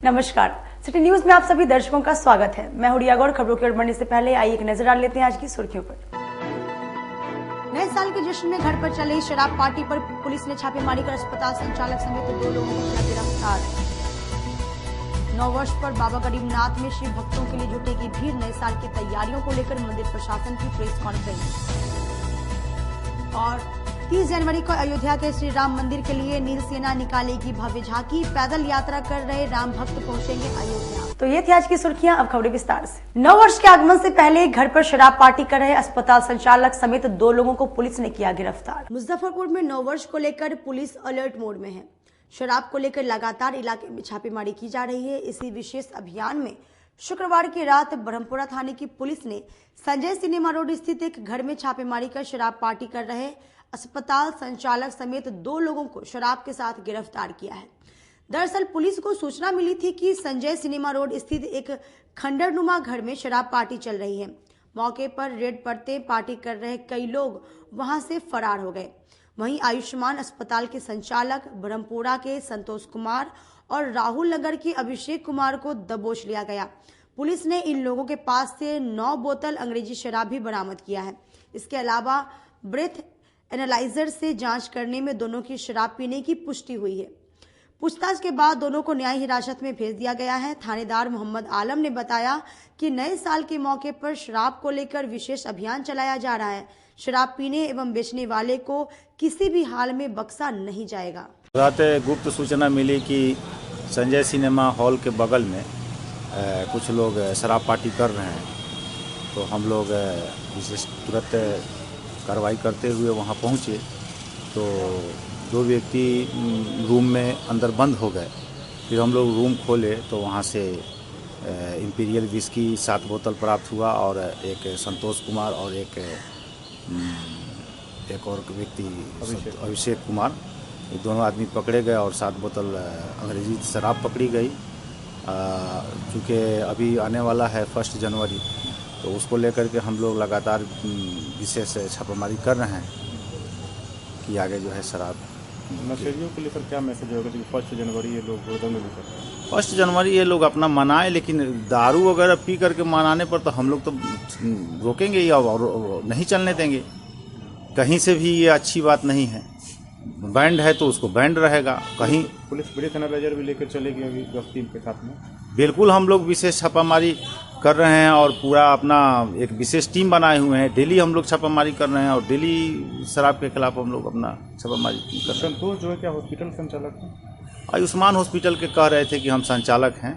नमस्कार, city news में आप सभी दर्शकों का स्वागत है। मैं हुडिया गौड़। खबरों की ओर बढ़ने से पहले आइए एक नजर डाल लेते हैं आज की सुर्खियों पर। नए साल के जश्न में घर पर चले शराब पार्टी पर पुलिस ने छापेमारी कर अस्पताल संचालक समेत 2 लोगों को किया गिरफ्तार। 9 वर्ष पर बाबा गरीबनाथ में शिव भक्तों के लिए जुटेगी भीड़। नए साल की तैयारियों को लेकर मंदिर प्रशासन की प्रेस कॉन्फ्रेंस। और 30 जनवरी को अयोध्या के श्री राम मंदिर के लिए नील सेना निकालेगी भव्य झांकी। पैदल यात्रा कर रहे राम भक्त पहुंचेंगे अयोध्या। तो ये थी आज की सुर्खियां। अब खबरें विस्तार से। 9 वर्ष के आगमन से पहले घर पर शराब पार्टी कर रहे अस्पताल संचालक समेत 2 लोगों को पुलिस ने किया गिरफ्तार। मुजफ्फरपुर में 9 वर्ष को लेकर पुलिस अलर्ट मोड में है। शराब को लेकर लगातार इलाके में छापेमारी की जा रही है। इसी विशेष अभियान में शुक्रवार की रात ब्रह्मपुरा थाने की पुलिस ने संजय सिनेमा रोड स्थित एक घर में छापेमारी कर शराब पार्टी कर रहे अस्पताल संचालक समेत 2 लोगों को शराब के साथ गिरफ्तार किया है। दरअसल पुलिस को सूचना मिली थी कि संजय सिनेमा रोड स्थित एक खंडरनुमा घर में शराब पार्टी चल रही है। मौके पर रेड पड़ते पार्टी कर रहे कई लोग वहां से फरार हो गए। वहीं आयुष्मान अस्पताल के संचालक, ब्रह्मपुरा के संतोष कुमार और राहुल नगर के अभिषेक कुमार को दबोच लिया गया। पुलिस ने इन लोगों के पास से 9 बोतल अंग्रेजी शराब भी बरामद किया है। इसके अलावा ब्रेथ एनालाइजर से जांच करने में दोनों की शराब पीने की पुष्टि हुई है। पूछताछ के बाद दोनों को न्यायिक हिरासत में भेज दिया गया है। थानेदार मोहम्मद आलम ने बताया कि नए साल के मौके पर शराब को लेकर विशेष अभियान चलाया जा रहा है। शराब पीने एवं बेचने वाले को किसी भी हाल में बख्शा नहीं जाएगा। रात गुप्त सूचना मिली कि संजय सिनेमा हॉल के बगल में कुछ लोग शराब पार्टी कर रहे हैं, तो हम लोग विशेष तुरंत कार्रवाई करते हुए वहां पहुंचे तो 2 व्यक्ति रूम में अंदर बंद हो गए। फिर हम लोग रूम खोले तो वहां से इंपीरियल विस्की 7 बोतल प्राप्त हुआ और एक संतोष कुमार और एक और व्यक्ति अभिषेक कुमार, ये दोनों आदमी पकड़े गए और 7 बोतल अंग्रेजी शराब पकड़ी गई। चूँकि अभी आने वाला है 1 जनवरी, तो उसको लेकर के हम लोग लगातार विशेष छापेमारी कर रहे हैं कि आगे जो है शराब नशेड़ियों को लेकर क्या मैसेज होगा कि 1 जनवरी ये लोग हुड़दंग भी करते हैं। 1 जनवरी ये लोग अपना मनाएं, लेकिन दारू वगैरह पी करके मनाने पर तो हम लोग तो रोकेंगे ही और नहीं चलने देंगे। कहीं से भी ये अच्छी बात नहीं है। बैंड है तो उसको बैंड रहेगा। कहीं पुलिस ब्रेथ एनालाइजर भी लेकर चलेगी अभी गश्ती के साथ में। बिल्कुल, हम लोग विशेष छापामारी कर रहे हैं और पूरा अपना एक विशेष टीम बनाए हुए हैं। डेली हम लोग छापामारी कर रहे हैं और डेली शराब के खिलाफ हम लोग अपना छापामारी कर रहे हैं। संतोष जो है क्या हॉस्पिटल संचालक है? आयुष्मान हॉस्पिटल के कह रहे थे कि हम संचालक हैं।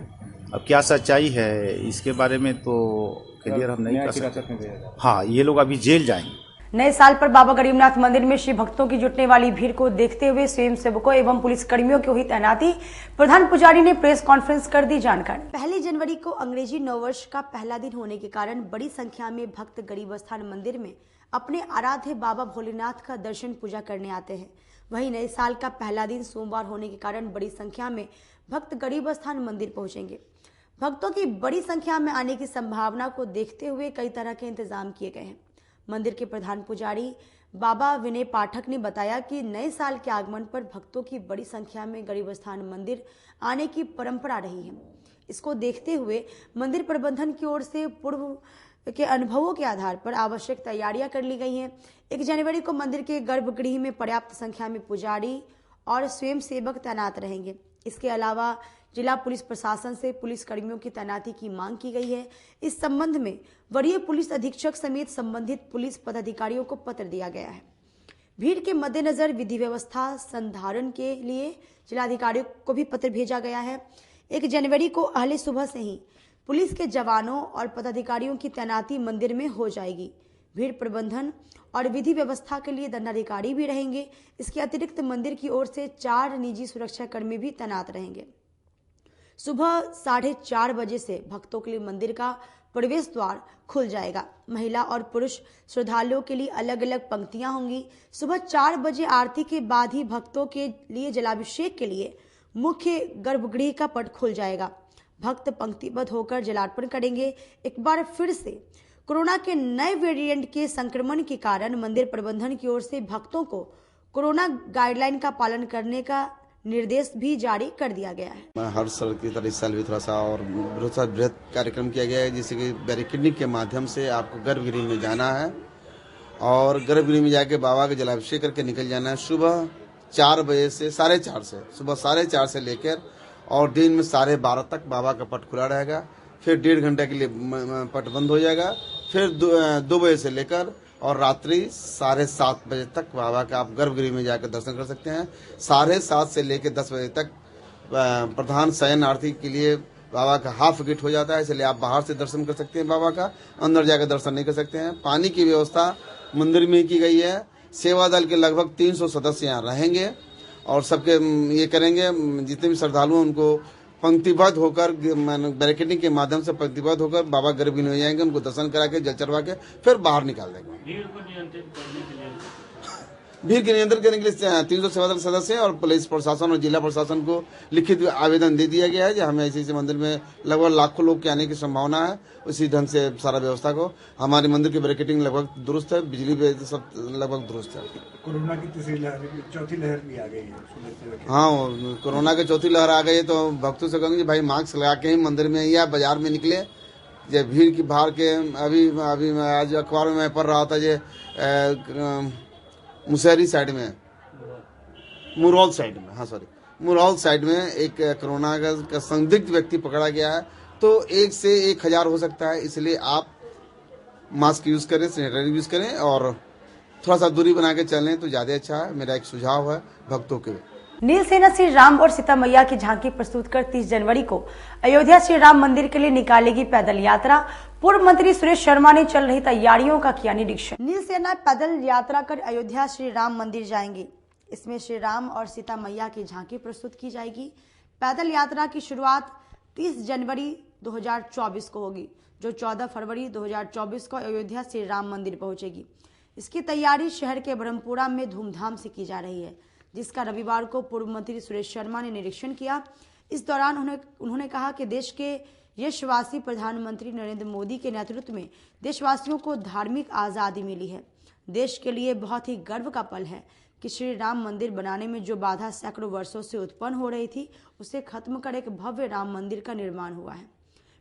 अब क्या सच्चाई है इसके बारे में तो क्लियर हम नहीं कर सकते। हाँ, ये लोग अभी जेल जाएंगे। नए साल पर बाबा गरीबनाथ मंदिर में शिव भक्तों की जुटने वाली भीड़ को देखते हुए स्वयंसेवकों एवं पुलिस कर्मियों की हुई तैनाती। प्रधान पुजारी ने प्रेस कॉन्फ्रेंस कर दी जानकारी। 1 जनवरी को अंग्रेजी 9 वर्ष का पहला दिन होने के कारण बड़ी संख्या में भक्त गरीब स्थान मंदिर में अपने आराध्य बाबा भोलेनाथ का दर्शन पूजा करने आते हैं। वहीं नए साल का पहला दिन सोमवार होने के कारण बड़ी संख्या में भक्त गरीब स्थान मंदिर पहुंचेंगे। भक्तों की बड़ी संख्या में आने की संभावना को देखते हुए कई तरह के इंतजाम किए गए हैं। मंदिर के प्रधान पुजारी बाबा विनय पाठक ने बताया कि नए साल के आगमन पर भक्तों की बड़ी संख्या में गरीब स्थान मंदिर आने की परंपरा रही है। इसको देखते हुए मंदिर प्रबंधन की ओर से पूर्व के अनुभवों के आधार पर आवश्यक तैयारियां कर ली गई हैं। 1 जनवरी को मंदिर के गर्भगृह में पर्याप्त संख्या में पुजारी और स्वयंसेवक तैनात रहेंगे। इसके अलावा जिला पुलिस प्रशासन से पुलिस कर्मियों की तैनाती की मांग की गई है। इस संबंध में वरीय पुलिस अधीक्षक समेत संबंधित पुलिस पदाधिकारियों को पत्र दिया गया है। भीड़ के मद्देनजर विधि व्यवस्था संधारण के लिए जिलाधिकारियों को भी पत्र भेजा गया है। 1 जनवरी को अहले सुबह से ही पुलिस के जवानों और पदाधिकारियों की तैनाती मंदिर में हो जाएगी। भीड़ प्रबंधन और विधि व्यवस्था के लिए दंडाधिकारी भी रहेंगे। इसके अतिरिक्त मंदिर की ओर से 4 निजी सुरक्षा कर्मी भी तैनात रहेंगे। सुबह 4:30 बजे से भक्तों के लिए मंदिर का प्रवेश द्वार खुल जाएगा। महिला और पुरुष श्रद्धालुओं के लिए अलग अलग पंक्तियां होंगी। सुबह 4 बजे आरती के बाद ही भक्तों के लिए जलाभिषेक के लिए मुख्य गर्भगृह का पट खुल जाएगा। भक्त पंक्तिबद्ध होकर जलार्पण करेंगे। एक बार फिर से कोरोना के नए वेरिएंट के संक्रमण के कारण मंदिर प्रबंधन की ओर से भक्तों को कोरोना गाइडलाइन का पालन करने का निर्देश भी जारी कर दिया गया है। मैं हर साल की तरह इस साल भी थोड़ा सा और बृहद कार्यक्रम किया गया है, जिससे कि बैरिकेडिंग के माध्यम से आपको गर्भगृह में जाना है और गर्भगृह में जाके बाबा का जलाभिषेक करके निकल जाना है। सुबह 4 बजे से 4:30 से सुबह 4:30 से लेकर और दिन में 12:30 तक बाबा का पट खुला रहेगा। फिर 1.5 घंटे के लिए पट बंद हो जाएगा। फिर 2 बजे से लेकर और रात्रि 7:30 बजे तक बाबा का आप गर्भगृह में जाकर दर्शन कर सकते हैं। 7:30 से लेकर 10 बजे तक प्रधान शयनार्थी के लिए बाबा का हाफ टिकट हो जाता है, इसलिए आप बाहर से दर्शन कर सकते हैं बाबा का, अंदर जाकर दर्शन नहीं कर सकते हैं। पानी की व्यवस्था मंदिर में की गई है। सेवा दल के लगभग 300 सदस्य यहाँ रहेंगे और सबके ये करेंगे, जितने भी श्रद्धालु हैं उनको पंक्तिबद्ध होकर बैरिकेडिंग के माध्यम से पंक्तिबद्ध होकर बाबा गर्भगृह में जाएंगे, उनको दर्शन करा के जल चढ़वा के फिर बाहर निकाल देंगे। भीड़ के नियंत्रण करने के लिए 300 सेवा दल सदस्य और पुलिस प्रशासन और जिला प्रशासन को लिखित आवेदन दे दिया गया है कि हमें ऐसे मंदिर में लगभग लाखों लोग के आने की संभावना है। उसी ढंग से सारा व्यवस्था को हमारे मंदिर की बैरिकेडिंग लगभग दुरुस्त है, बिजली पे सब लगभग दुरुस्त है। कोरोना की तीसरी लहर, चौथी लहर भी आ गई है। हाँ, कोरोना की चौथी लहर आ गई है, तो भक्तों से कहूँगी भाई मास्क लगा के ही मंदिर में या बाजार में निकले। ये भीड़ की बाहर के अभी आज अखबार में मैं पढ़ रहा था, ये मुसहरी साइड में, मुरौल साइड में, मुरौल साइड में एक कोरोना का संदिग्ध व्यक्ति पकड़ा गया है। तो 1 से 1000 हो सकता है, इसलिए आप मास्क यूज करें, सैनिटाइजर यूज करें और थोड़ा सा दूरी बना के चलें तो ज्यादा अच्छा है। मेरा एक सुझाव है भक्तों के लिए। नील सेना श्री राम और सीता मैया की झांकी प्रस्तुत कर 30 जनवरी को अयोध्या श्री राम मंदिर के लिए निकालेगी पैदल यात्रा। पूर्व मंत्री सुरेश शर्मा ने चल रही तैयारियों का किया निरीक्षण। नील सेना पैदल यात्रा कर अयोध्या श्री राम मंदिर जाएंगी। इसमें श्री राम और सीता मैया की झांकी प्रस्तुत की जाएगी। पैदल यात्रा की शुरुआत 30 जनवरी 2024 को होगी, जो 14 फरवरी 2024 को अयोध्या श्री राम मंदिर पहुंचेगी। इसकी तैयारी शहर के ब्रह्मपुरा में धूमधाम से की जा रही है, जिसका रविवार को पूर्व मंत्री सुरेश शर्मा ने निरीक्षण किया। इस दौरान उन्होंने कहा कि देश के यशस्वी प्रधानमंत्री नरेंद्र मोदी के नेतृत्व में देशवासियों को धार्मिक आजादी मिली है। देश के लिए बहुत ही गर्व का पल है कि श्री राम मंदिर बनाने में जो बाधा सैकड़ों वर्षों से उत्पन्न हो रही थी, उसे खत्म कर एक भव्य राम मंदिर का निर्माण हुआ है।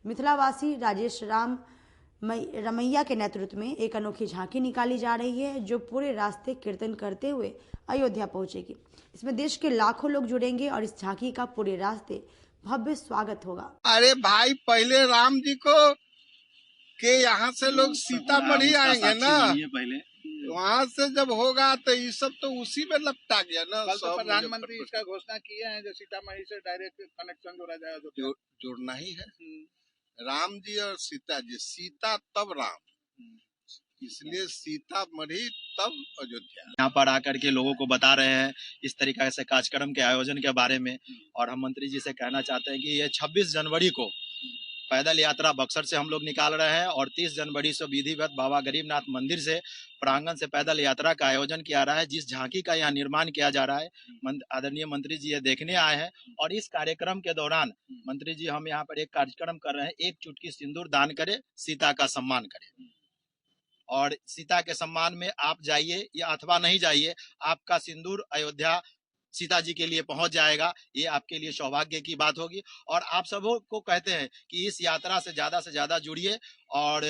मिथिलावासी राजेश रमैया के नेतृत्व में एक अनोखी झांकी निकाली जा रही है, जो पूरे रास्ते कीर्तन करते हुए अयोध्या पहुंचेगी। इसमें देश के लाखों लोग जुड़ेंगे और इस झांकी का पूरे रास्ते भव्य स्वागत होगा। अरे भाई, पहले राम जी को के यहाँ से लोग सीतामढ़ी आएंगे ना, वहाँ से जब होगा तो ये सब तो उसी में लपटा गया ना। कल तो प्रधानमंत्री इसका घोषणा किए हैं, जो सीतामढ़ी से डायरेक्ट कनेक्शन जोड़ा जाएगा, जोड़ना ही है। राम जी और सीता जी, सीता तब राम, इसलिए सीतामढ़ी तब अयोध्या। यहाँ पर आकर के लोगों को बता रहे हैं इस तरीके से कार्यक्रम के आयोजन के बारे में। और हम मंत्री जी से कहना चाहते हैं कि ये 26 जनवरी को पैदल यात्रा बक्सर से हम लोग निकाल रहे हैं और 30 जनवरी से विधिवत बाबा गरीबनाथ मंदिर से प्रांगण से पैदल यात्रा का आयोजन किया रहा है। जिस झांकी का यहाँ निर्माण किया जा रहा है, आदरणीय मंत्री जी ये देखने आए हैं। और इस कार्यक्रम के दौरान मंत्री जी हम यहाँ पर एक कार्यक्रम कर रहे हैं, एक चुटकी सिंदूर दान करें, सीता का सम्मान करें। और सीता के सम्मान में आप जाइए या अथवा नहीं जाइए, आपका सिंदूर अयोध्या सीता जी के लिए पहुंच जाएगा। ये आपके लिए सौभाग्य की बात होगी। और आप सबों को कहते हैं कि इस यात्रा से ज्यादा जुड़िए और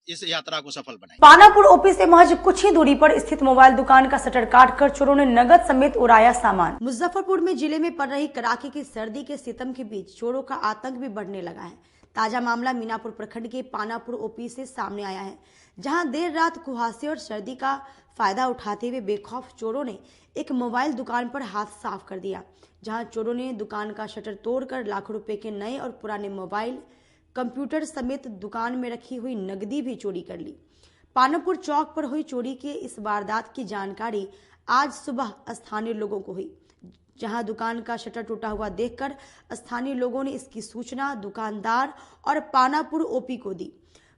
इस यात्रा को सफल बनाइए। पानापुर ओपी से महज कुछ ही दूरी पर स्थित मोबाइल दुकान का शटर काटकर चोरों ने नगद समेत उड़ाया सामान। मुजफ्फरपुर में जिले में पड़ रही कड़ाके की सर्दी के सितम के बीच चोरों का आतंक भी बढ़ने लगा है। ताजा मामला मीनापुर प्रखंड के पानापुर ओपी से सामने आया है, जहां देर रात कुहासे और सर्दी का फायदा उठाते हुए बेखौफ चोरों ने एक मोबाइल दुकान पर हाथ साफ कर दिया, जहां चोरों ने दुकान का शटर तोड़कर लाखों रुपए के नए और पुराने मोबाइल, कंप्यूटर समेत दुकान में रखी हुई नकदी भी चोरी कर ली। पानापुर चौक पर हुई चोरी के इस वारदात की जानकारी आज सुबह स्थानीय लोगों को हुई, जहां दुकान का शटर टूटा हुआ देखकर स्थानीय लोगों ने इसकी सूचना दुकानदार और पानापुर ओपी को दी।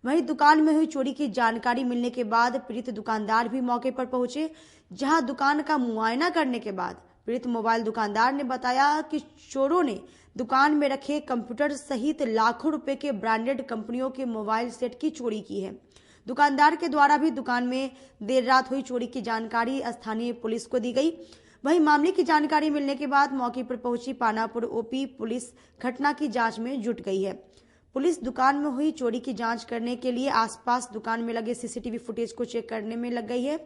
वहीं दुकान में हुई चोरी की जानकारी मिलने के बाद पीड़ित दुकानदार भी मौके पर पहुंचे, जहां दुकान का मुआयना करने के बाद पीड़ित मोबाइल दुकानदार ने बताया कि चोरों ने दुकान में रखे कंप्यूटर सहित लाखों रुपए के ब्रांडेड कंपनियों के मोबाइल सेट की चोरी की है। दुकानदार के द्वारा भी दुकान में देर रात हुई चोरी की जानकारी स्थानीय पुलिस को दी गई। वहीं मामले की जानकारी मिलने के बाद मौके पर पहुंची पानापुर ओपी पुलिस घटना की जांच में जुट गई है। पुलिस दुकान में हुई चोरी की जांच करने के लिए आसपास दुकान में लगे सीसीटीवी फुटेज को चेक करने में लग गई है,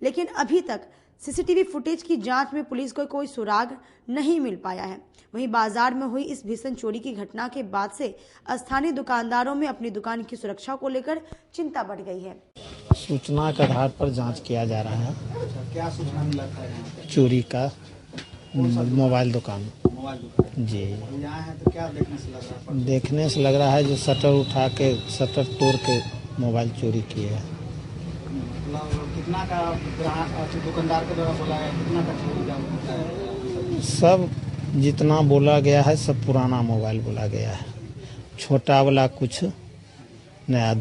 लेकिन अभी तक सीसीटीवी फुटेज की जांच में पुलिस को कोई सुराग नहीं मिल पाया है। वहीं बाजार में हुई इस भीषण चोरी की घटना के बाद से स्थानीय दुकानदारों में अपनी दुकान की सुरक्षा को लेकर चिंता बढ़ गई है। सूचना के आधार पर जांच किया जा रहा है। क्या सूचना मिला था? चोरी का मोबाइल दुकान जी। यहाँ है तो क्या देखने से लग रहा है? देखने से लग रहा है जो शटर तोड़ के मोबाइल चोरी किए है। मतलब कितना का दुकानदार के द्वारा बोला है, कितना का चोरी का? सब जितना बोला गया है सब पुराना मोबाइल बोला गया है, छोटा वाला कुछ नया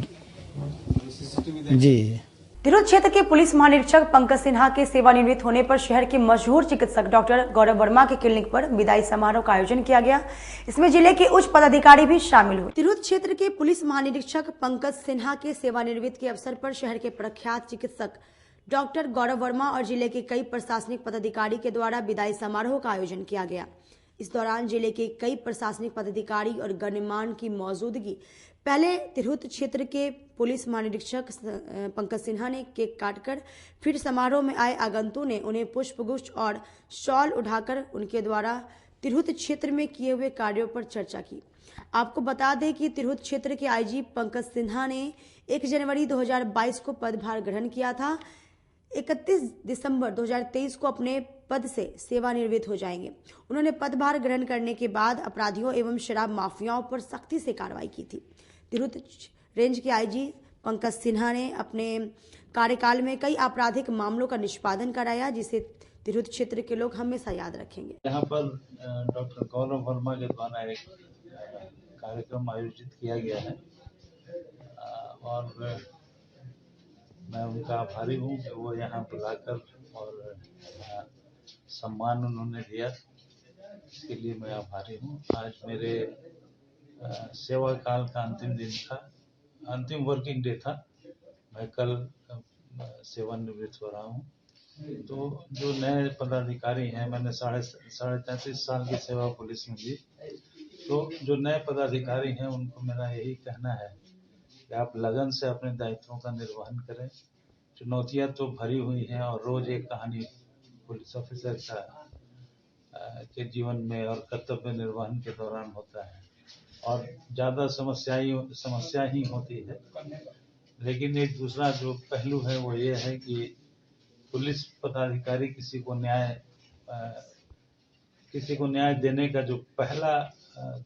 जी। तिरहुत क्षेत्र के पुलिस महानिरीक्षक पंकज सिन्हा के सेवानिवृत्त होने पर शहर के मशहूर चिकित्सक डॉक्टर गौरव वर्मा के क्लिनिक पर विदाई समारोह का आयोजन किया गया। इसमें जिले के उच्च पदाधिकारी भी शामिल हुए। तिरहुत क्षेत्र के पुलिस महानिरीक्षक पंकज सिन्हा के सेवानिवृत्त के अवसर पर शहर के प्रख्यात चिकित्सक डॉक्टर गौरव वर्मा और जिले के कई प्रशासनिक पदाधिकारी के द्वारा विदाई समारोह का आयोजन किया गया। इस दौरान जिले के कई प्रशासनिक पदाधिकारी और गणमान्य की मौजूदगी। पहले तिरहुत क्षेत्र के पुलिस महानिरीक्षक पंकज सिन्हा ने केक काटकर, फिर समारोह में आए आगंतुकों ने उन्हें पुष्पगुच्छ और शॉल उठाकर उनके द्वारा तिरहुत क्षेत्र में किए हुए कार्यों पर चर्चा की। आपको बता दें कि तिरहुत क्षेत्र के आईजी पंकज सिन्हा ने 1 जनवरी 2022 को पदभार ग्रहण किया था। 31 दिसंबर 2023 को अपने पद से सेवानिवृत्त हो जाएंगे। उन्होंने पदभार ग्रहण करने के बाद अपराधियों एवं शराब माफियाओं पर सख्ती से कार्रवाई की थी। तिरहुत रेंज के आईजी पंकज सिन्हा ने अपने कार्यकाल में कई आपराधिक मामलों का निष्पादन कराया, जिसे तिरहुत क्षेत्र के लोग हमेशा याद रखेंगे। यहाँ पर डॉक्टर गौरव वर्मा के द्वारा एक कार्यक्रम आयोजित किया गया है और मैं उनका आभारी हूँ कि वो यहाँ बुलाकर और सम्मान उन्होंने दिया, इसके लिए मैं आभारी हूँ। आज मेरे सेवा काल का अंतिम दिन था, अंतिम वर्किंग डे था। मैं कल सेवानिवृत्त हो रहा हूँ। तो जो नए पदाधिकारी हैं, मैंने साढ़े 33 साल की सेवा पुलिस में दी, तो जो नए पदाधिकारी हैं उनको मेरा यही कहना है कि आप लगन से अपने दायित्वों का निर्वहन करें। चुनौतियां तो भरी हुई हैं और रोज एक कहानी पुलिस ऑफिसर का के जीवन में और कर्तव्य निर्वहन के दौरान होता है और ज़्यादा समस्या ही होती है। लेकिन एक दूसरा जो पहलू है वो ये है कि पुलिस पदाधिकारी किसी को न्याय देने का जो पहला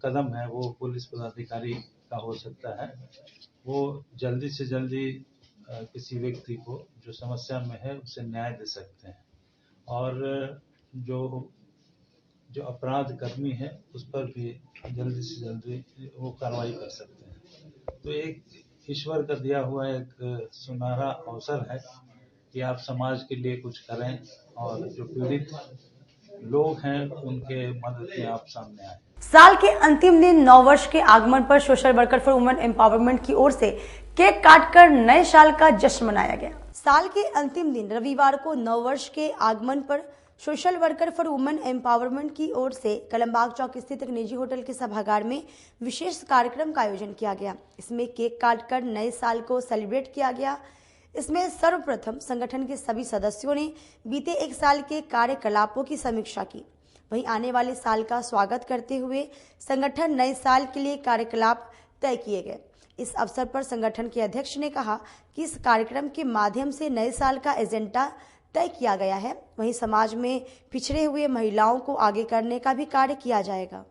कदम है वो पुलिस पदाधिकारी का हो सकता है। वो जल्दी से जल्दी किसी व्यक्ति को जो समस्या में है उसे न्याय दे सकते हैं और जो अपराध कर्मी है उस पर भी जल्दी से जल्दी वो कार्रवाई कर सकते हैं। तो एक ईश्वर का दिया हुआ एक सुनहरा अवसर है कि आप समाज के लिए कुछ करें और जो पीड़ित लोग हैं उनके मदद में आप सामने आए। साल के अंतिम दिन नववर्ष के आगमन पर social worker for women empowerment की ओर से केक काटकर नए साल का जश्न मनाया गया। साल के अंतिम दिन रविवार को नववर्ष के आगमन पर social worker for women empowerment की ओर से कलमबाग चौक स्थित एक निजी होटल के सभागार में विशेष कार्यक्रम का आयोजन किया गया। इसमें केक काटकर नए साल को सेलिब्रेट किया गया। इसमें सर्वप्रथम संगठन के सभी सदस्यों ने बीते एक साल के कार्यकलापों की समीक्षा की। वहीं आने वाले साल का स्वागत करते हुए संगठन नए साल के लिए कार्यकलाप तय किए गए। इस अवसर पर संगठन के अध्यक्ष ने कहा कि इस कार्यक्रम के माध्यम से नए साल का एजेंडा तय किया गया है। वहीं समाज में पिछड़े हुए महिलाओं को आगे करने का भी कार्य किया जाएगा।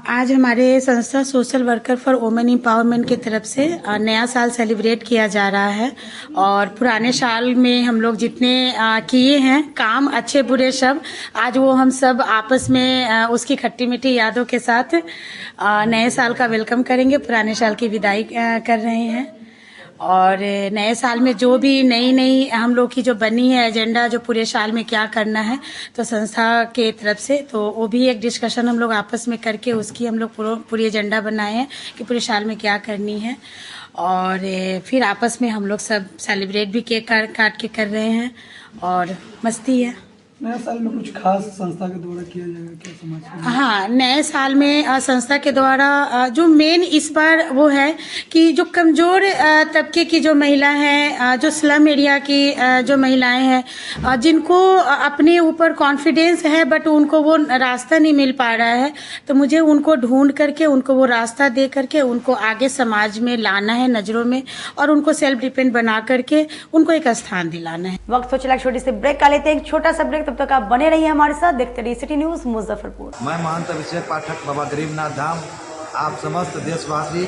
आज हमारे संस्था social worker for women empowerment की तरफ से नया साल सेलिब्रेट किया जा रहा है और पुराने साल में हम लोग जितने किए हैं काम अच्छे बुरे सब, आज वो हम सब आपस में उसकी खट्टी मीठी यादों के साथ नए साल का वेलकम करेंगे, पुराने साल की विदाई कर रहे हैं। और नए साल में जो भी नई हम लोग की जो बनी है एजेंडा, जो पूरे साल में क्या करना है, तो संस्था के तरफ से तो वो भी एक डिस्कशन हम लोग आपस में करके उसकी हम लोग पूरी एजेंडा बनाए हैं कि पूरे साल में क्या करनी है। और फिर आपस में हम लोग सब सेलिब्रेट भी केक काट के कर रहे हैं और मस्ती है। नया साल में कुछ खास संस्था के द्वारा किया जाएगा क्या समाज के लिए? हाँ, नए साल में संस्था के द्वारा जो मेन इस बार वो है कि जो कमजोर तबके की जो महिला है, जो स्लम एरिया की जो महिलाएं हैं, जिनको अपने ऊपर कॉन्फिडेंस है बट उनको वो रास्ता नहीं मिल पा रहा है, तो मुझे उनको ढूंढ करके उनको वो रास्ता दे करके उनको आगे समाज में लाना है नजरों में, और उनको सेल्फ डिपेंड बना करके उनको एक स्थान दिलाना है। वक्त हो चला छोटी सी ब्रेक का, लेते हैं एक छोटा सा ब्रेक। तब तक आप बने रहिए हमारे साथ, देखते रहिए सिटी न्यूज मुजफ्फरपुर। मैं महंत अभिषेक पाठक बाबा गरीबनाथ धाम आप समस्त देशवासी,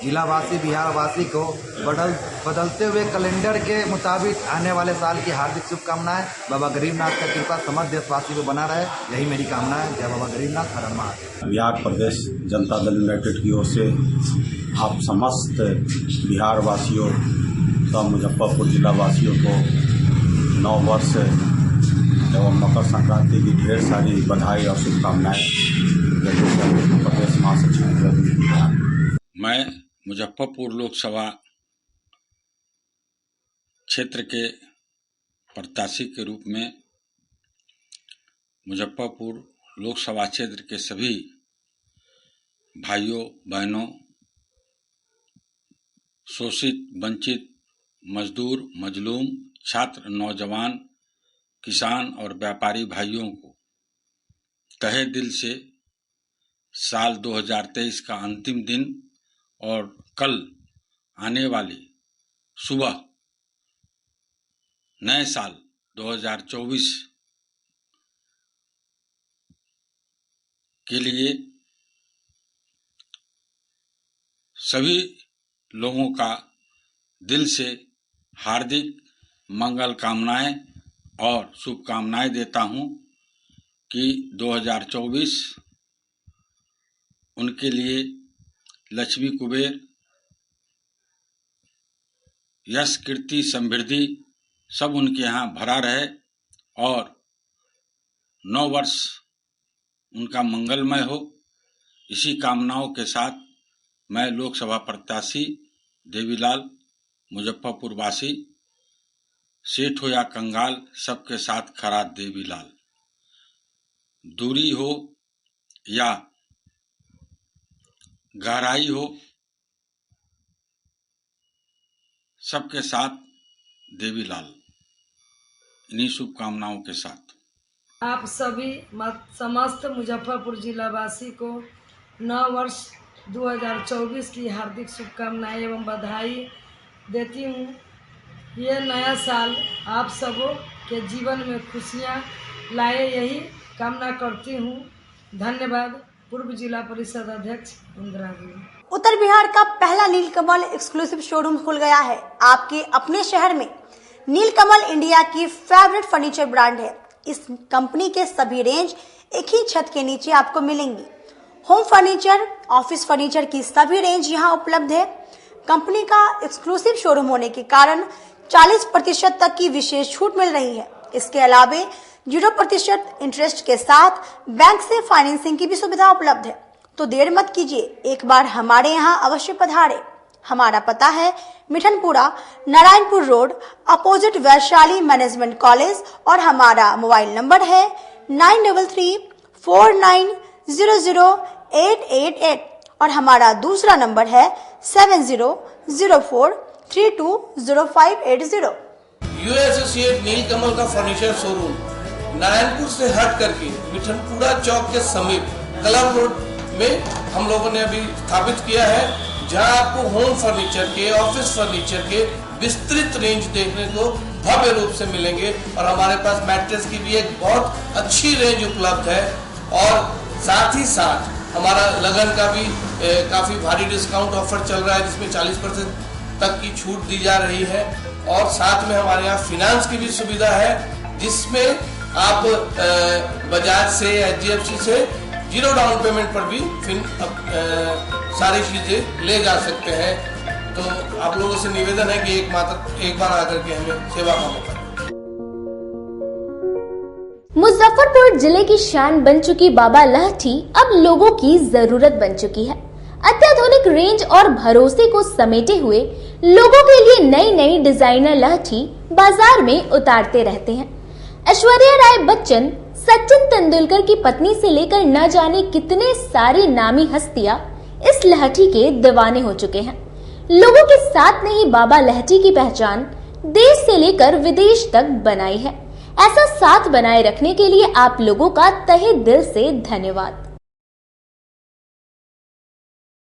जिलावासी, बिहारवासी को बदलते हुए कैलेंडर के मुताबिक आने वाले साल की हार्दिक शुभकामनाएं। बाबा गरीबनाथ का कृपा समस्त देशवासी को बना रहे, यही मेरी कामना है। जय बाबा गरीबनाथ, हर हर महादेव। बिहार प्रदेश जनता दल यूनाइटेड की ओर से आप समस्त बिहार वासियों तथा मुजफ्फरपुर जिला वासियों को नव वर्ष एवं मकर संक्रांति की ढेर सारी बधाई और शुभकामनाएं। प्रदेश महासचिव मैं मुजफ्फरपुर लोकसभा क्षेत्र के प्रत्याशी के रूप में मुजफ्फरपुर लोकसभा क्षेत्र के सभी भाइयों बहनों, शोषित, वंचित, मजदूर, मजलूम, छात्र, नौजवान, किसान और व्यापारी भाइयों को तहे दिल से साल 2023 का अंतिम दिन और कल आने वाली सुबह नए साल 2024 के लिए सभी लोगों का दिल से हार्दिक मंगल कामनाएं और शुभकामनाएं देता हूं कि 2024 उनके लिए लक्ष्मी कुबेर, यश, कीर्ति, समृद्धि सब उनके यहाँ भरा रहे और 9 वर्ष उनका मंगलमय हो। इसी कामनाओं के साथ मैं लोकसभा प्रत्याशी देवीलाल, मुजफ्फरपुर वासी, सेठ हो या कंगाल, सबके साथ खड़ा देवीलाल। दूरी हो या गहराई हो, सबके साथ देवीलाल। इन्हीं शुभकामनाओं के साथ आप सभी समस्त मुजफ्फरपुर जिलावासी को नव वर्ष 2024 की हार्दिक शुभकामनाएं एवं बधाई देती हूँ। ये नया साल आप सबों के जीवन में खुशियाँ लाए, यही कामना करती हूँ। धन्यवाद। पूर्व जिला परिषद अध्यक्ष इंदिरा जी। उत्तर बिहार का पहला नीलकमल एक्सक्लूसिव शोरूम खुल गया है आपके अपने शहर में। नीलकमल इंडिया की फेवरेट फर्नीचर ब्रांड है। इस कंपनी के सभी रेंज एक ही छत के नीचे आपको मिलेंगी। होम फर्नीचर, ऑफिस फर्नीचर की सभी रेंज यहाँ उपलब्ध है। कंपनी का एक्सक्लूसिव शोरूम होने के कारण 40% तक की विशेष छूट मिल रही है। इसके अलावे 0% इंटरेस्ट के साथ बैंक से फाइनेंसिंग की भी सुविधा उपलब्ध है। तो देर मत कीजिए, एक बार हमारे यहाँ अवश्य पधारे। हमारा पता है Mithanpura, Narayanpur road, opposite Vaishali management college, और हमारा मोबाइल नंबर है 9334900888 और हमारा दूसरा नंबर है 7004320580। यूए एसोसिएट नीलकमल का फर्नीचर शोरूम नारायणपुर से हट करके मिठनपुरा चौक के समीप क्लब रोड में हम लोगों ने अभी स्थापित किया है, जहां आपको होम फर्नीचर के, ऑफिस फर्नीचर के विस्तृत रेंज देखने को भव्य रूप से मिलेंगे। और हमारे पास मैट्रेस की भी एक बहुत अच्छी रेंज उपलब्ध है। और साथ ही साथ हमारा लगन का भी काफी भारी डिस्काउंट ऑफर चल रहा है, जिसमें 40% तक की छूट दी जा रही है। और साथ में हमारे यहाँ फिनांस की भी सुविधा है, जिसमें आप बजाज से, HDFC से 0 डाउन पेमेंट पर भी सारी चीजें ले जा सकते हैं। तो आप लोगों से निवेदन है कि एक बार आकर के हमें सेवा का मौका। मुजफ्फरपुर जिले की शान बन चुकी बाबा लहठी अब लोगों की जरूरत बन चुकी है। अत्याधुनिक रेंज और भरोसे को समेटे हुए लोगों के लिए नई नई डिजाइनर लहठी बाजार में उतारते रहते हैं। ऐश्वर्या राय बच्चन, सचिन तेंदुलकर की पत्नी से लेकर न जाने कितने सारी नामी हस्तियां इस लहठी के दीवाने हो चुके हैं। लोगों के साथ ने ही बाबा लहठी की पहचान देश से लेकर विदेश तक बनाई है। ऐसा साथ बनाए रखने के लिए आप लोगों का तहे दिल से धन्यवाद।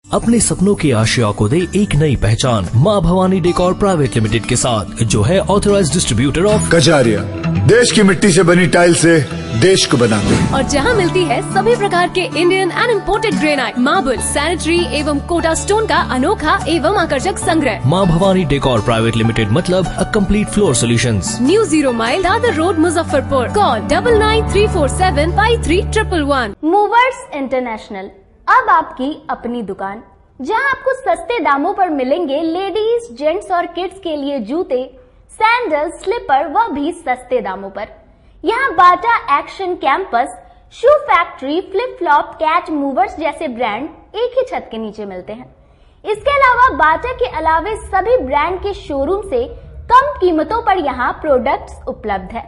अपने सपनों की आशिया को दे एक नई पहचान माँ भवानी डेकोर प्राइवेट लिमिटेड के साथ, जो है ऑथराइज्ड डिस्ट्रीब्यूटर ऑफ कजारिया। देश की मिट्टी से बनी टाइल से देश को बनाते हैं। और जहाँ मिलती है सभी प्रकार के Indian and imported granite, marble, sanitary एवं कोटा स्टोन का अनोखा एवं आकर्षक संग्रह। माँ भवानी डेकोर प्राइवेट लिमिटेड मतलब a complete floor solutions. New 0 mile Dadar road, Muzaffarpur. Call 9934753111। Movers international, अब आपकी अपनी दुकान, जहां आपको सस्ते दामों पर मिलेंगे लेडीज, जेंट्स और किड्स के लिए जूते, सैंडल, स्लीपर, वह भी सस्ते दामों पर। यहाँ Bata, Action, Campus, Shoe Factory, Flip Flop, Cat Movers जैसे ब्रांड एक ही छत के नीचे मिलते हैं। इसके अलावा बाटा के अलावे सभी ब्रांड के शोरूम से कम कीमतों पर यहाँ प्रोडक्ट्स उपलब्ध है।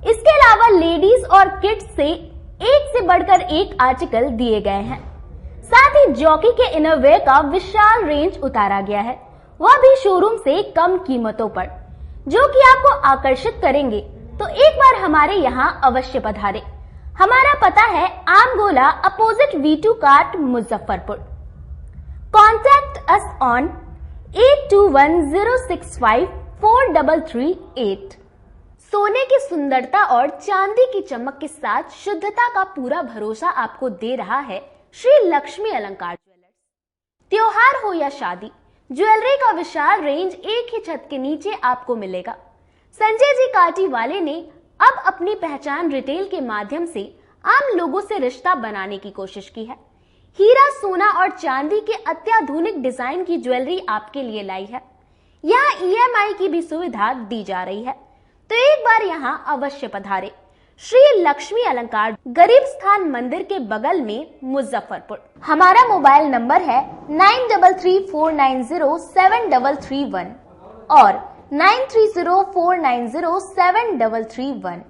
इसके अलावा लेडीज और किड्स से एक से बढ़कर एक आर्टिकल दिए गए हैं। साथ ही जॉकी के इनरवेयर का विशाल रेंज उतारा गया है, वह भी शोरूम से कम कीमतों पर, जो कि आपको आकर्षित करेंगे। तो एक बार हमारे यहाँ अवश्य पधारें। हमारा पता है आम गोला, opposite V2 cart, Muzaffarpur. Contact us on 8210654338। सोने की सुंदरता और चांदी की चमक के साथ शुद्धता का पूरा भरोसा आपको दे रहा है श्री लक्ष्मी अलंकार ज्वेलर्स। त्योहार हो या शादी, ज्वेलरी का विशाल रेंज एक ही छत के नीचे आपको मिलेगा। संजय जी काटी वाले ने अब अपनी पहचान रिटेल के माध्यम से आम लोगों से रिश्ता बनाने की कोशिश की है। हीरा, सोना और चांदी के अत्याधुनिक डिजाइन की ज्वेलरी आपके लिए लाई है। यहाँ EMI की भी सुविधा दी जा रही है। तो एक बार यहाँ अवश्य पधारे। श्री लक्ष्मी अलंकार, गरीब स्थान मंदिर के बगल में, मुजफ्फरपुर। हमारा मोबाइल नंबर है 9334907331 और 9304907331।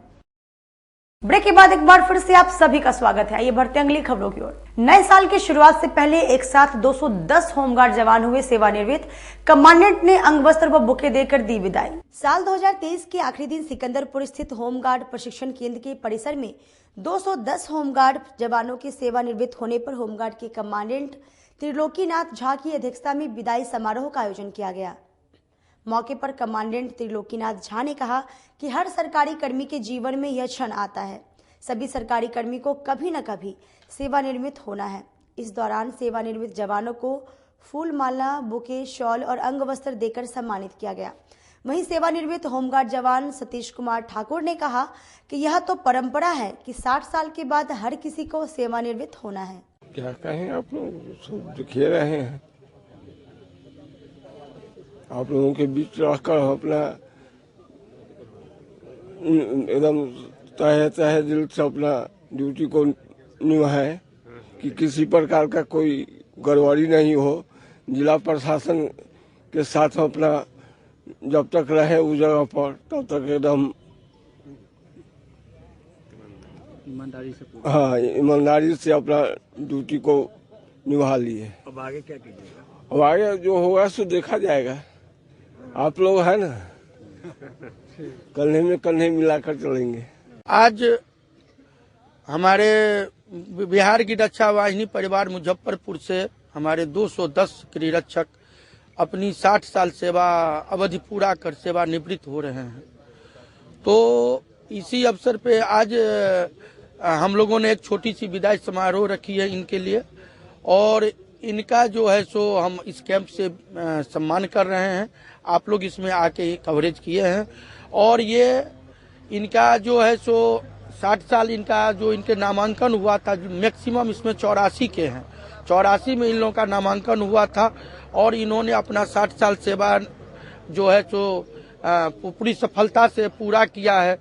ब्रेक के बाद एक बार फिर से आप सभी का स्वागत है। आइए बढ़ते हैं अगली खबरों की ओर। नए साल की शुरुआत से पहले एक साथ 210 होमगार्ड जवान हुए सेवानिवृत्त। कमांडेंट ने अंग वस्त्र व बुके देकर दी विदाई। साल 2023 के आखिरी दिन सिकंदरपुर स्थित होमगार्ड प्रशिक्षण केंद्र के परिसर में 210 होमगार्ड जवानों के सेवानिवृत्त होने पर होमगार्ड के कमांडेंट त्रिलोकीनाथ झा की अध्यक्षता में विदाई समारोह का आयोजन किया गया। मौके पर कमांडेंट त्रिलोकीनाथ झा ने कहा कि हर सरकारी कर्मी के जीवन में यह क्षण आता है। सभी सरकारी कर्मी को कभी न कभी सेवानिवृत्त होना है। इस दौरान सेवानिवृत्त जवानों को फूल माला, बुके, शॉल और अंग वस्त्र देकर सम्मानित किया गया। वहीं सेवानिवृत्त होमगार्ड जवान सतीश कुमार ठाकुर ने कहा कि यह तो परंपरा है कि 60 साल के बाद हर किसी को सेवानिवृत्त होना है। क्या कहें, आप लोग सब दिखे रहे हैं। आप लोगों के बीच रहकर अपना एकदम तहे दिल से अपना ड्यूटी को निभाएं कि किसी प्रकार का कोई गड़बड़ी नहीं हो। जिला प्रशासन के साथ अपना जब तक रहे उस जगह पर तब तक एकदम ईमानदारी से अपना ड्यूटी को निभा लिए। अब आगे क्या कीजिएगा? अब आगे जो होगा सो देखा जाएगा। आप लोग है ना, कंधे में कंधे मिलाकर चलेंगे। आज हमारे बिहार की रक्षा वाहिनी परिवार मुजफ्फरपुर से हमारे 210 गृहरक्षक अपनी 60 साल सेवा अवधि पूरा कर सेवानिवृत्त हो रहे हैं। तो इसी अवसर पे आज हम लोगों ने एक छोटी सी विदाई समारोह रखी है इनके लिए, और इनका जो है सो हम इस कैंप से सम्मान कर रहे हैं। आप लोग इसमें आके कवरेज किए हैं, और ये इनका जो है सो 60 साल इनका जो इनके नामांकन हुआ था, मैक्सिमम इसमें 84 के हैं। 84 में इन लोगों का नामांकन हुआ था, और इन्होंने अपना 60 साल सेवा जो है सो पूरी सफलता से पूरा किया है।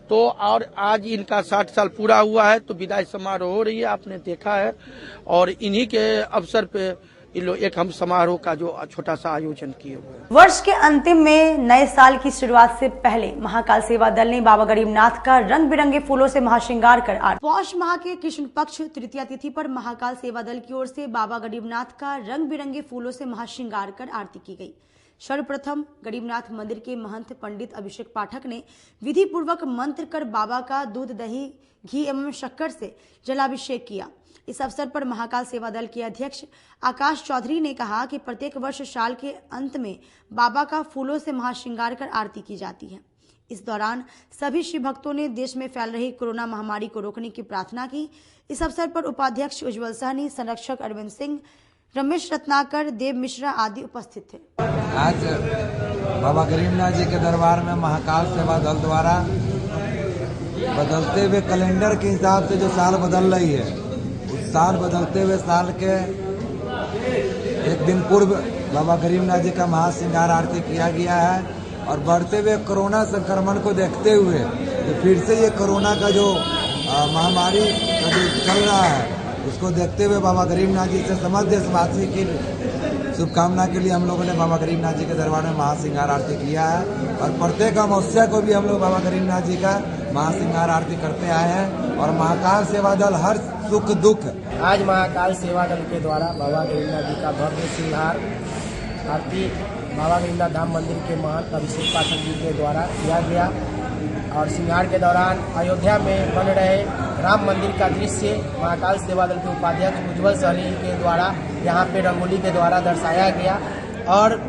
तो और आज इनका 60 साल पूरा हुआ है, तो विदाई समारोह हो रही है, आपने देखा है। और इन्हीं के अवसर पे एक हम समारोह का जो छोटा सा आयोजन किए हुए हैं। वर्ष के अंतिम में नए साल की शुरुआत से पहले महाकाल सेवा दल ने बाबा गरीबनाथ का रंग बिरंगे फूलों से महाश्रृंगार कर आरती। पौष माह के कृष्ण पक्ष तृतीया तिथि पर महाकाल सेवा दल की ओर से बाबा गरीबनाथ का रंग बिरंगे फूलों से महाश्रृंगार कर आरती की गई। सर्वप्रथम गरीबनाथ मंदिर के महंत पंडित अभिषेक पाठक ने विधि पूर्वक मंत्र कर बाबा का दूध, दही, घी एवं शक्कर से जलाभिषेक किया। इस अवसर पर महाकाल सेवा दल के अध्यक्ष आकाश चौधरी ने कहा कि प्रत्येक वर्ष साल के अंत में बाबा का फूलों से महाश्रृंगार कर आरती की जाती है। इस दौरान सभी शिव भक्तों ने देश में फैल रही कोरोना महामारी को रोकने की प्रार्थना की। इस अवसर पर उपाध्यक्ष उज्जवल सहनी, संरक्षक अरविंद सिंह, रमेश रत्नाकर, देव मिश्रा आदि उपस्थित थे। आज बाबा गरीबनाथ जी के दरबार में महाकाल सेवा दल द्वारा बदलते हुए कैलेंडर के हिसाब से जो साल बदल रही है, उस साल बदलते हुए साल के एक दिन पूर्व बाबा गरीबनाथ जी का महाश्रृंगार आरती किया गया है। और बढ़ते हुए कोरोना संक्रमण को देखते हुए तो फिर से ये कोरोना का जो महामारी का जो चल रहा है, उसको देखते हुए बाबा गरीबनाथ जी से समस्त देशवासी की शुभकामना के लिए हम लोगों ने बाबा गरीबनाथ जी के दरबार में महाश्रृंगार आरती किया है। और प्रत्येक अमावस्या को भी हम लोग बाबा गरीबनाथ जी का महाश्रृंगार आरती करते आए हैं। और महाकाल सेवा दल हर सुख दुख आज महाकाल सेवा दल के द्वारा बाबा गरीबनाथ जी का भव्य श्रृंगार आरती बाबा गरीबनाथ धाम मंदिर के महंत अभिषेक पाठक जी के द्वारा किया गया। और श्रृंगार के दौरान अयोध्या में बन रहे राम मंदिर का दृश्य महाकाल सेवा दल के उपाध्यक्ष उज्जवल सहनी के द्वारा यहाँ पे रंगोली के द्वारा दर्शाया गया। और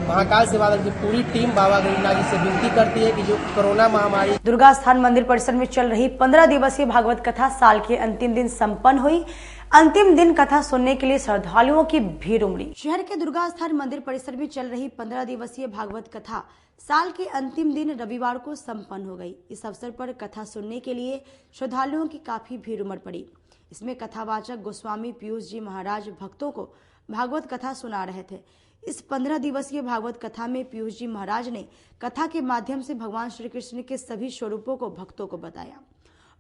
महाकाल सेवा दल की पूरी टीम बाबा गरीबनाथ जी से विनती करती है कि जो कोरोना महामारी। दुर्गा स्थान मंदिर परिसर में चल रही 15 दिवसीय भागवत कथा साल के अंतिम दिन संपन्न हुई। अंतिम दिन कथा सुनने के लिए श्रद्धालुओं की भीड़ उमड़ी। शहर के दुर्गा स्थान मंदिर परिसर में चल रही 15 दिवसीय भागवत कथा साल के अंतिम दिन रविवार को संपन्न हो गई। इस अवसर पर कथा सुनने के लिए श्रद्धालुओं की काफी भीड़ उमड़ पड़ी। इसमें कथावाचक गोस्वामी पीयूष जी महाराज भक्तों को भागवत कथा सुना रहे थे। इस 15 दिवसीय भागवत कथा में पीयूष जी महाराज ने कथा के माध्यम से भगवान श्री कृष्ण के सभी स्वरूपों को भक्तों को बताया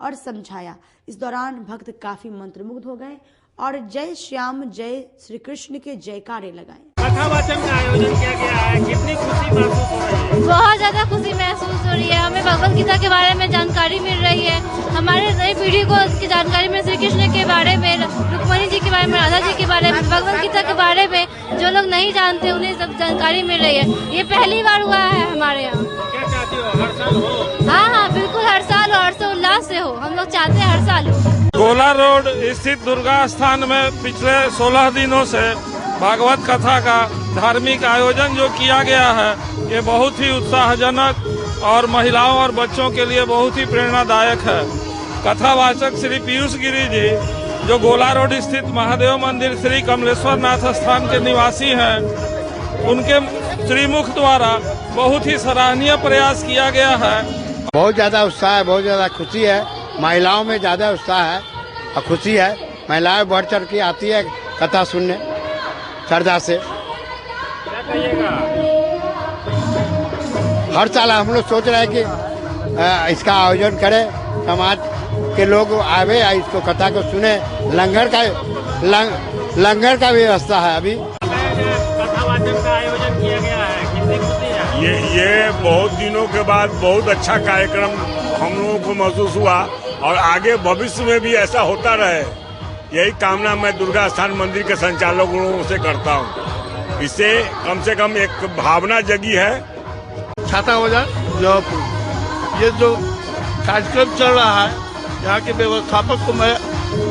और समझाया। इस दौरान भक्त काफी मंत्रमुग्ध हो गए और जय श्याम जय श्री कृष्ण के जयकारे लगाए। कथा वाचन का आयोजन किया गया है, कितनी खुशी महसूस हो रही है? बहुत ज्यादा खुशी महसूस हो रही है। हमें भगवत गीता के बारे में जानकारी मिल रही है। हमारे नई पीढ़ी को उसकी जानकारी में श्री कृष्ण के बारे में, रुक्मणी जी के बारे में, राधा जी के बारे में, भगवत गीता के बारे में जो लोग नहीं जानते उन्हें सब जानकारी मिल रही है। ये पहली बार हुआ है हमारे यहाँ। क्या चाहती हो, हर साल हो? हाँ, बिल्कुल हर साल और हर्षोल्लास से हो। हम लोग चाहते हैं हर साल हो। गोला रोड स्थित दुर्गा स्थान में पिछले 16 दिनों से भागवत कथा का धार्मिक आयोजन जो किया गया है, ये बहुत ही उत्साहजनक और महिलाओं और बच्चों के लिए बहुत ही प्रेरणादायक है। कथावाचक श्री पीयूष गिरी जी जो गोला रोड स्थित महादेव मंदिर श्री कमलेश्वर नाथ स्थान के निवासी हैं, उनके श्रीमुख द्वारा बहुत ही सराहनीय प्रयास किया गया है। बहुत ज्यादा उत्साह है, बहुत ज्यादा खुशी है। महिलाओं में ज्यादा उत्साह है और खुशी है। महिलाएं बढ़ चढ़ के आती है कथा सुनने श्रद्धा से। क्या कहिएगा? हर साल हम लोग सोच रहे हैं कि इसका आयोजन करें, समाज के लोग आवे इसको कथा को सुने। लंगर का व्यवस्था है। अभी कथा वाचन का आयोजन किया गया है, कितनी खुशी है? ये बहुत दिनों के बाद बहुत अच्छा कार्यक्रम हम लोगों को महसूस हुआ और आगे भविष्य में भी ऐसा होता रहे, यही कामना मैं दुर्गा स्थान मंदिर के संचालकों से करता हूँ। इससे कम से कम एक भावना जगी है। छाता बाजार जौहरपुर, ये जो कार्यक्रम चल रहा है, यहाँ के व्यवस्थापक को मैं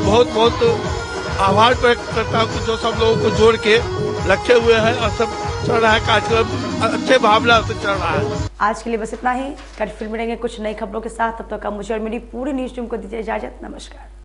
बहुत बहुत आभार व्यक्त करता हूँ कि जो सब लोगों को जोड़ के रखे हुए हैं और सब चल रहा है कार्यक्रम अच्छे भावना से चल रहा है। आज के लिए बस इतना ही। कल फिर मिलेंगे कुछ नई खबरों के साथ। तब तक मुझे और मेरी पूरी न्यूज टीम को दीजिए इजाजत। नमस्कार।